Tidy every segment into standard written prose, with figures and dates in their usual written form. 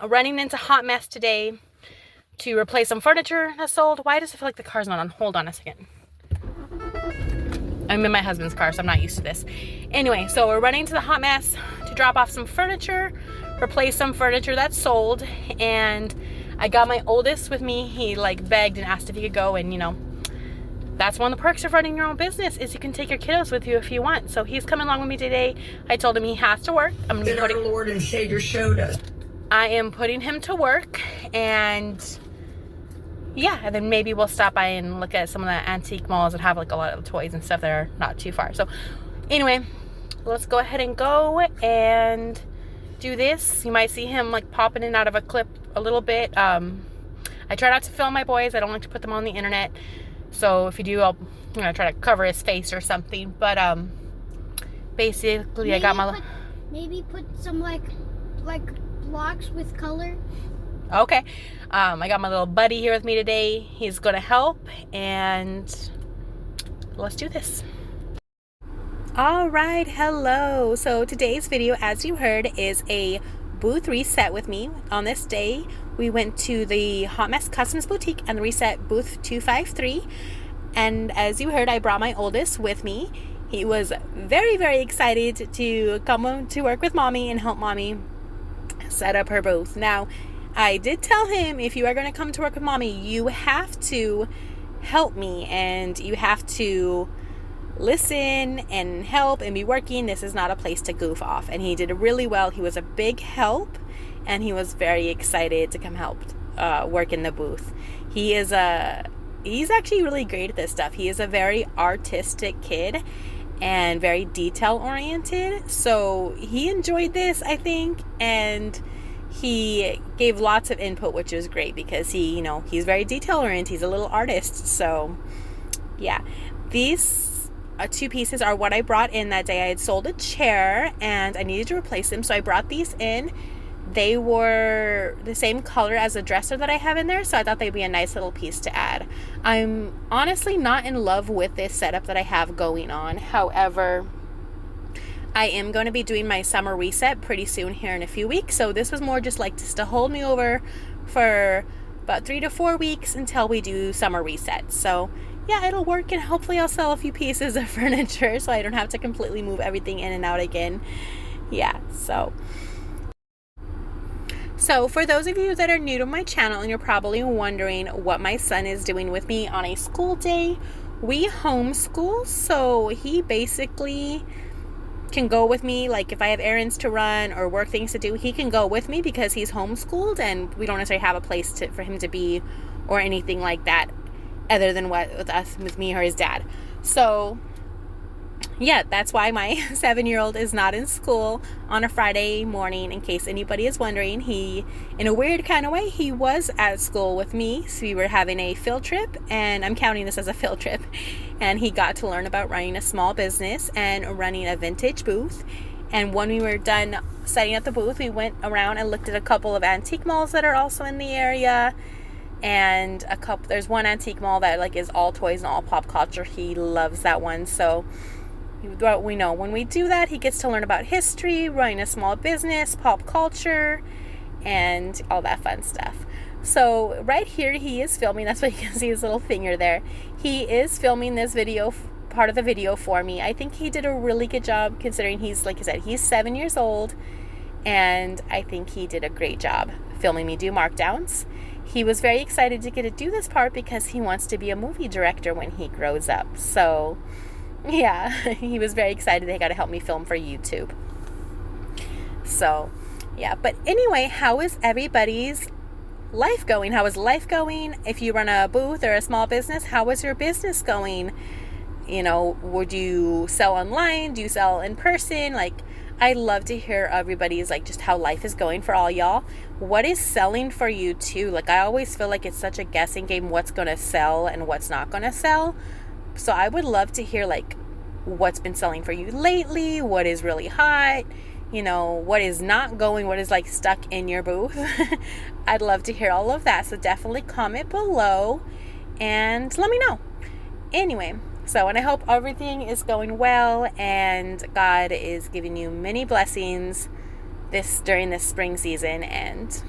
Running into Hot Mess today to replace some furniture that's sold. Why does it feel like the car's not on? Hold on a second. I'm in my husband's car, so I'm not used to this. Anyway, so we're running to the Hot Mess to drop off some furniture, replace some furniture that's sold, and I got my oldest with me. He like begged and asked if he could go, and you know, that's one of the perks of running your own business is you can take your kiddos with you if you want. So he's coming along with me today. I told him he has to work. I'm gonna be putting our Lord and Savior showed us. I am putting him to work, and yeah, and then maybe we'll stop by and look at some of the antique malls that have like a lot of toys and stuff that are not too far. So anyway, let's go ahead and go and do this. You might see him like popping in and out of a clip a little bit. I try not to film my boys. I don't like to put them on the internet. So if you do, I'll try to cover his face or something. But basically, maybe I got my maybe put some like blocks with color. Okay. I got my little buddy here with me today. He's gonna help, and let's do this. All right, hello. So today's video, as you heard, is a booth reset with me. On this day, we went to the Hot Mess Customs Boutique and reset booth 253. And as you heard, I brought my oldest with me. He was very, very excited to come to work with mommy and help mommy set up her booth. Now, I did tell him, if you are going to come to work with mommy, you have to help me and you have to listen and help and be working. This is not a place to goof off. And he did really well. He was a big help, and he was very excited to come help work in the booth. He's actually really great at this stuff. He is a very artistic kid and very detail oriented. So he enjoyed this, I think, and he gave lots of input, which was great because he's very detail oriented. He's a little artist. So yeah, these two pieces are what I brought in that day. I had sold a chair and I needed to replace them, so I brought these in. They were the same color as the dresser that I have in there, so I thought they'd be a nice little piece to add. I'm honestly not in love with this setup that I have going on. However, I am going to be doing my summer reset pretty soon here in a few weeks, so this was more just to hold me over for about 3 to 4 weeks until we do summer reset. So yeah, it'll work, and hopefully I'll sell a few pieces of furniture so I don't have to completely move everything in and out again. Yeah, so for those of you that are new to my channel and you're probably wondering what my son is doing with me on a school day, we homeschool, so he basically can go with me. Like if I have errands to run or work things to do, he can go with me because he's homeschooled and we don't necessarily have a place for him to be or anything like that other than with me or his dad. So yeah, that's why my 7-year-old is not in school on a Friday morning, in case anybody is wondering. He, in a weird kind of way, he was at school with me. So we were having a field trip, and I'm counting this as a field trip, and he got to learn about running a small business and running a vintage booth. And when we were done setting up the booth, we went around and looked at a couple of antique malls that are also in the area. And there's one antique mall that is all toys and all pop culture. He loves that one. So we know when we do that, he gets to learn about history, running a small business, pop culture, and all that fun stuff. So right here he is filming. That's why you can see his little finger there. He is filming this video, part of the video for me. I think he did a really good job considering he's, like I said, he's 7 years old, and I think he did a great job filming me do markdowns. He was very excited to get to do this part because he wants to be a movie director when he grows up. So yeah, he was very excited they got to help me film for YouTube. So yeah, but anyway, how is everybody's life going? How is life going? If you run a booth or a small business, how is your business going? Would you sell online? Do you sell in person? I love to hear everybody's just how life is going for all y'all. What is selling for you too? I always feel like it's such a guessing game what's going to sell and what's not going to sell. So I would love to hear what's been selling for you lately, what is really hot, what is not going, what is stuck in your booth. I'd love to hear all of that. So definitely comment below and let me know. Anyway, and I hope everything is going well and God is giving you many blessings during this spring season. And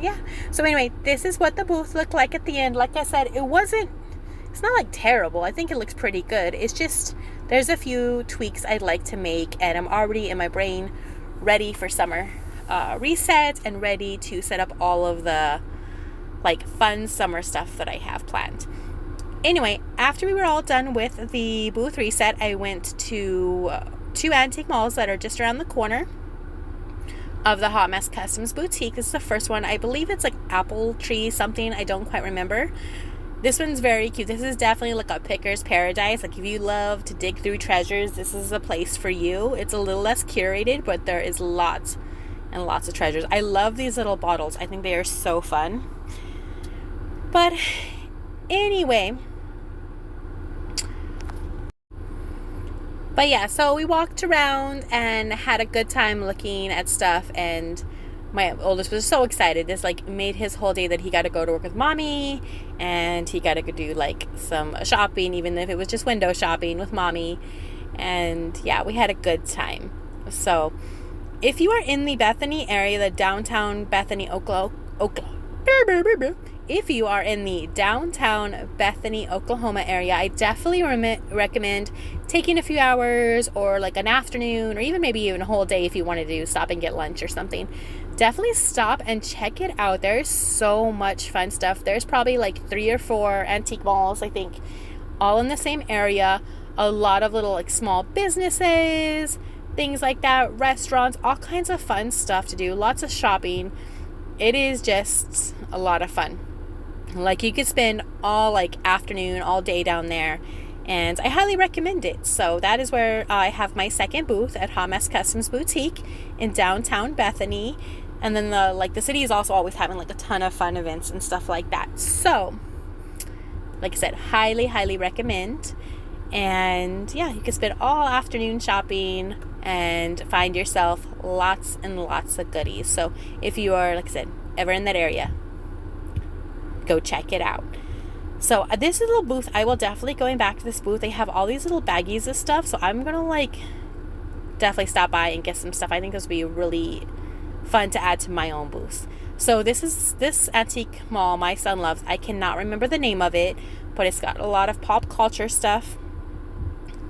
yeah, so anyway, this is what the booth looked like at the end. Like I said, it's not like terrible. I think it looks pretty good. It's just there's a few tweaks I'd like to make, and I'm already in my brain ready for summer reset and ready to set up all of the like fun summer stuff that I have planned. Anyway, after we were all done with the booth reset, I went to two antique malls that are just around the corner of the Hot Mess Customs boutique. This is the first one. I believe it's like Apple Tree something. I don't quite remember. This one's very cute. This is definitely like a picker's paradise. Like if you love to dig through treasures, this is a place for you. It's a little less curated, but there is lots and lots of treasures. I love these little bottles. I think they are so fun. But anyway, yeah, so we walked around and had a good time looking at stuff, and my oldest was so excited. This like made his whole day that he got to go to work with mommy, and he got to go do like some shopping, even if it was just window shopping with mommy. And yeah, we had a good time. So if you are in the Bethany area, the downtown Bethany, Oklahoma, if you are in the downtown Bethany, Oklahoma area, I definitely recommend taking a few hours or like an afternoon or even maybe even a whole day if you wanted to stop and get lunch or something. Definitely stop and check it out. There's so much fun stuff. There's probably like 3 or 4 antique malls, I think, all in the same area. A lot of little like small businesses, things like that, restaurants, all kinds of fun stuff to do. Lots of shopping. It is just a lot of fun. Like you could spend all like afternoon, all day down there, and I highly recommend it. So that is where I have my second booth at Hot Mess Customs Boutique in downtown Bethany. And then the city is also always having like a ton of fun events and stuff like that. So like I said, highly recommend. And yeah, you can spend all afternoon shopping and find yourself lots and lots of goodies. So if you are, like I said, ever in that area, go check it out. So this little booth, I will definitely going back to this booth. They have all these little baggies of stuff. So I'm going to like definitely stop by and get some stuff. I think this will be really fun to add to my own booth. So this antique mall my son loves. I cannot remember the name of it, but it's got a lot of pop culture stuff.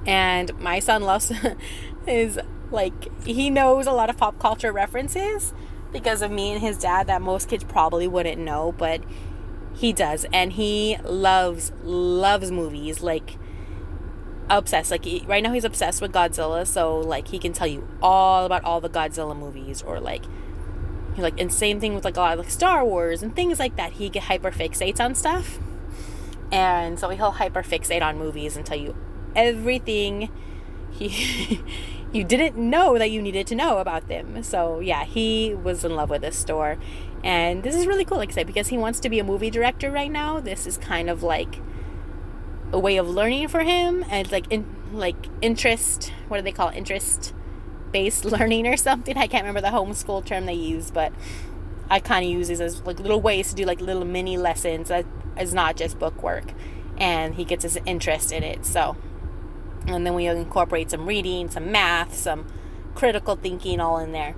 And my son loves is like, he knows a lot of pop culture references because of me and his dad that most kids probably wouldn't know, but he does. And he loves movies, like obsessed. Like right now he's obsessed with Godzilla, so like he can tell you all about all the Godzilla movies, or like and same thing with like a lot of like Star Wars and things like that. He hyper fixates on stuff, and so he'll hyper fixate on movies and tell you everything you didn't know that you needed to know about them. So yeah, he was in love with this store, and this is really cool, like I said, because he wants to be a movie director right now. This is kind of like a way of learning for him, and it's interest, what do they call it, interest based learning or something. I can't remember the homeschool term they use, but I kind of use these as like little ways to do like little mini lessons that is not just book work, and he gets his interest in it. So, and then we incorporate some reading, some math, some critical thinking all in there.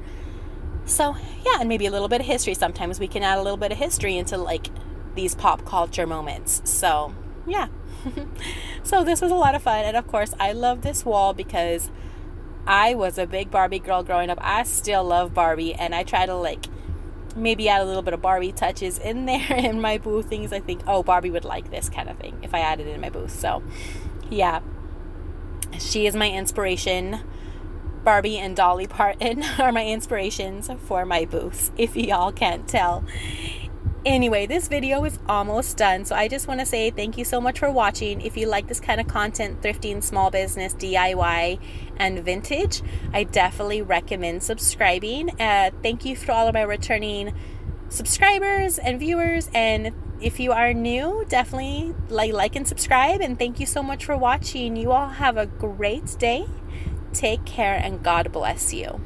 So yeah, and maybe a little bit of history. Sometimes we can add a little bit of history into like these pop culture moments. So yeah. So this was a lot of fun. And of course I love this wall because I was a big Barbie girl growing up. I still love Barbie, and I try to like maybe add a little bit of Barbie touches in there in my booth. Things I think, oh, Barbie would like this kind of thing if I added it in my booth. So yeah, she is my inspiration. Barbie and Dolly Parton are my inspirations for my booths, if y'all can't tell. Anyway, this video is almost done, so I just want to say thank you so much for watching. If you like this kind of content, thrifting, small business, DIY, and vintage, I definitely recommend subscribing. Thank you for all of my returning subscribers and viewers, and if you are new, definitely like and subscribe, and thank you so much for watching. You all have a great day. Take care, and God bless you.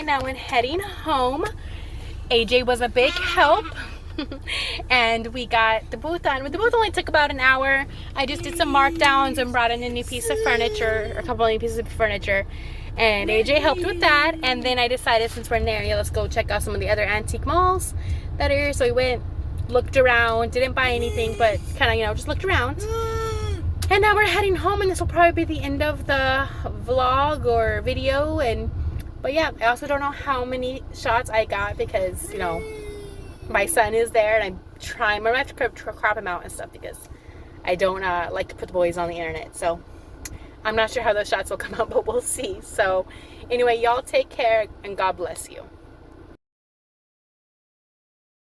now and heading home. AJ was a big help. And we got the booth done. The booth only took about an hour. I just did some markdowns and brought in a new piece of furniture, or a couple of new pieces of furniture. And AJ helped with that. And then I decided, since we're in the area, let's go check out some of the other antique malls that are here. So we went, looked around, didn't buy anything, but kind of, you know, just looked around. And now we're heading home, and this will probably be the end of the vlog or video. But yeah, I also don't know how many shots I got because, you know, my son is there, and I'm gonna have to crop him out and stuff because I don't like to put the boys on the internet. So I'm not sure how those shots will come out, but we'll see. So anyway, y'all take care, and God bless you.